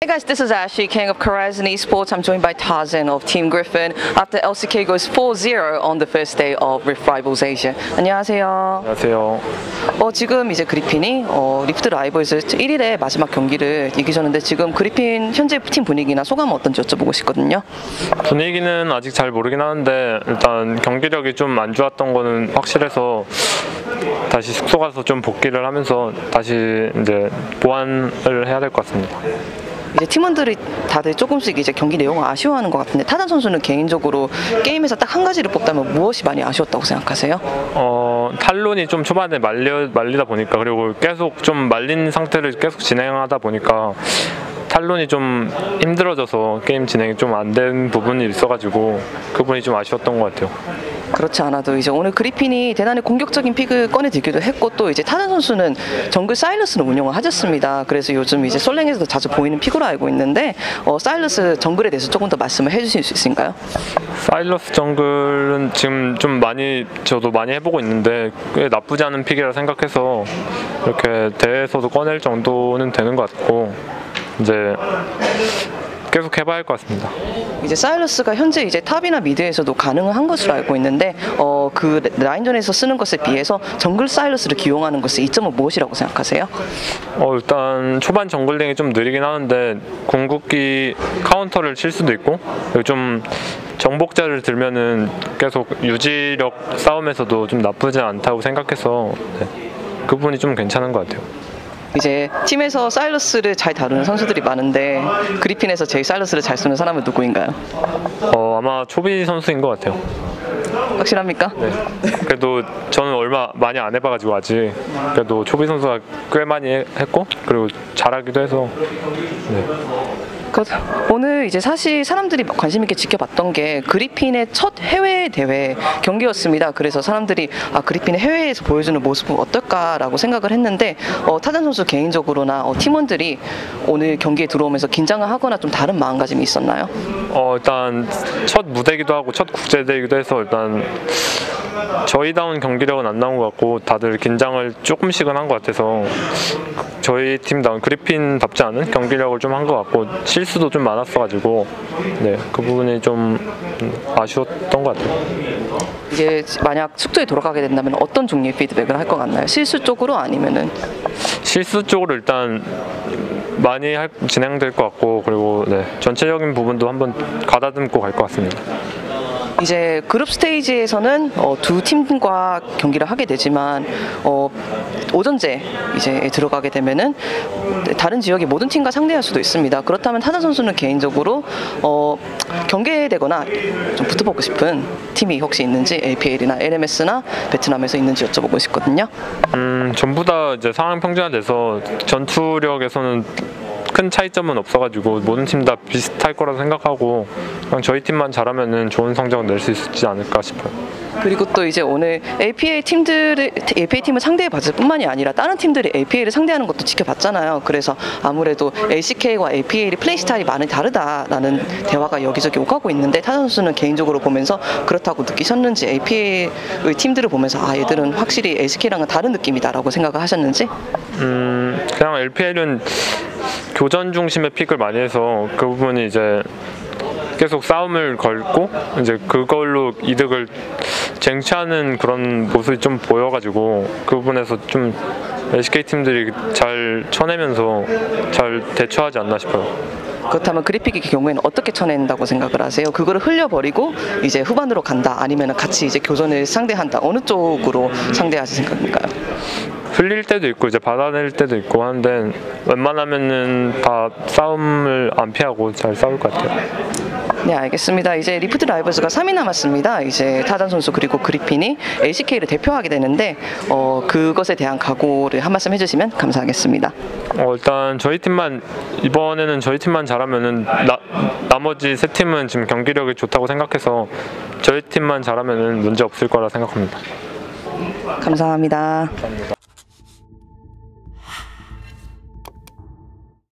Hey guys, this is Ashley, King of Horizon Esports. I'm joined by Tarzan of Team Griffin after LCK goes 4-0 on the first day of Rift Rivals Asia. 안녕하세요. 안녕하세요. 지금 이제 그리핀이 리프트 라이벌즈 1일의 마지막 경기를 이기셨는데 지금 그리핀 현재 팀 분위기나 소감은 어떤지 여쭤보고 싶거든요. 분위기는 아직 잘 모르긴 하는데 일단 경기력이 좀 안 좋았던 거는 확실해서 다시 숙소 가서 좀 복귀를 하면서 다시 이제 보완을 해야 될 것 같습니다. 이제 팀원들이 다들 조금씩 이제 경기 내용을 아쉬워하는 것 같은데 타단 선수는 개인적으로 게임에서 딱 한 가지를 뽑다면 무엇이 많이 아쉬웠다고 생각하세요? 탈론이 좀 초반에 말리다 보니까 그리고 계속 좀 말린 상태를 계속 진행하다 보니까 탈론이 좀 힘들어져서 게임 진행이 좀 안 된 부분이 있어가지고 그 부분이 좀 아쉬웠던 것 같아요. 그렇지 않아도 이제 오늘 그리핀이 대단히 공격적인 픽을 꺼내들기도 했고 또 이제 타단 선수는 정글 사일러스를 운영을 하셨습니다. 그래서 요즘 이제 솔랭에서도 자주 보이는 픽으로 알고 있는데 사일러스 정글에 대해서 조금 더 말씀을 해주실 수 있을까요? 사일러스 정글은 지금 좀 저도 많이 해보고 있는데 꽤 나쁘지 않은 픽이라 생각해서 이렇게 대회에서도 꺼낼 정도는 되는 것 같고 이제 계속 해봐야 할 것 같습니다. 이제 사일러스가 현재 이제 탑이나 미드에서도 가능한 것으로 알고 있는데 그 라인전에서 쓰는 것에 비해서 정글 사일러스를 기용하는 것의 이점은 무엇이라고 생각하세요? 일단 초반 정글링이 좀 느리긴 하는데 궁극기 카운터를 칠 수도 있고 그리고 좀 정복자를 들면은 계속 유지력 싸움에서도 좀 나쁘지 않다고 생각해서 그 부분이 좀 괜찮은 것 같아요. 이제 팀에서 사일러스를 잘 다루는 선수들이 많은데 그리핀에서 제일 사일러스를 잘 쓰는 사람은 누구인가요? 아마 초비 선수인 것 같아요. 확실합니까? 네. 그래도 저는 얼마 많이 안 해봐가지고 아직 그래도 초비 선수가 꽤 많이 했고 그리고 잘하기도 해서 네. 오늘 이제 사실 사람들이 관심 있게 지켜봤던 게 그리핀의 첫 해외 대회 경기였습니다. 그래서 사람들이 그리핀의 해외에서 보여주는 모습은 어떨까라고 생각을 했는데 타잔 선수 개인적으로나 팀원들이 오늘 경기에 들어오면서 긴장을 하거나 좀 다른 마음가짐이 있었나요? 일단 첫 무대이기도 하고 첫 국제대회이기도 해서 일단 저희다운 경기력은 안 나온 것 같고 다들 긴장을 조금씩은 한 것 같아서 저희 팀다운 그리핀답지 않은 경기력을 좀 한 것 같고 실수도 좀 많았어가지고 그 부분이 좀 아쉬웠던 것 같아요. 이제 만약 숙소에 돌아가게 된다면 어떤 종류의 피드백을 할 것 같나요? 실수 쪽으로 아니면은? 실수 쪽으로 일단 많이 진행될 것 같고 그리고 전체적인 부분도 한번 가다듬고 갈 것 같습니다. 이제 그룹 스테이지에서는 두 팀과 경기를 하게 되지만 오전제 이제 들어가게 되면은 다른 지역의 모든 팀과 상대할 수도 있습니다. 그렇다면 타잔 선수는 개인적으로 경계되거나 좀 붙어보고 싶은 팀이 혹시 있는지 LPL이나 LMS나 베트남에서 있는지 여쭤보고 싶거든요. 전부 다 이제 상황 평준화돼서 전투력에서는 큰 차이점은 없어가지고 모든 팀 다 비슷할 거라고 생각하고 그냥 저희 팀만 잘하면은 좋은 성적을 낼 수 있지 않을까 싶어요. 그리고 또 이제 오늘 LPL 팀을 상대해 봤을 뿐만이 아니라 다른 팀들이 LPL을 상대하는 것도 지켜봤잖아요. 그래서 아무래도 LCK와 LPL이 플레이 스타일이 많이 다르다라는 대화가 여기저기 오가고 있는데 타잔 선수는 개인적으로 보면서 그렇다고 느끼셨는지 LPL 팀들을 보면서 얘들은 확실히 LCK랑은 다른 느낌이다라고 생각을 하셨는지? 그냥 LPL은 교전 중심의 픽을 많이 해서 그 부분이 이제 계속 싸움을 걸고 이제 그걸로 이득을 쟁취하는 그런 모습이 좀 보여가지고 그 부분에서 좀 LCK 팀들이 잘 쳐내면서 잘 대처하지 않나 싶어요. 그렇다면 그리픽의 경우에는 어떻게 쳐낸다고 생각을 하세요? 그거를 흘려버리고 이제 후반으로 간다 아니면 같이 이제 교전을 상대한다 어느 쪽으로 상대하실 생각인가요? 흘릴 때도 있고 이제 받아낼 때도 있고 하는데 웬만하면은 다 싸움을 안 피하고 잘 싸울 것 같아요. 네, 알겠습니다. 이제 리프트 라이벌즈가 3위 남았습니다. 이제 타잔 선수 그리고 그리핀이 LCK를 대표하게 되는데 그것에 대한 각오를 한 말씀 해주시면 감사하겠습니다. 일단 이번에는 저희 팀만 잘하면은 나머지 세 팀은 지금 경기력이 좋다고 생각해서 저희 팀만 잘하면은 문제 없을 거라 생각합니다. 감사합니다. 감사합니다.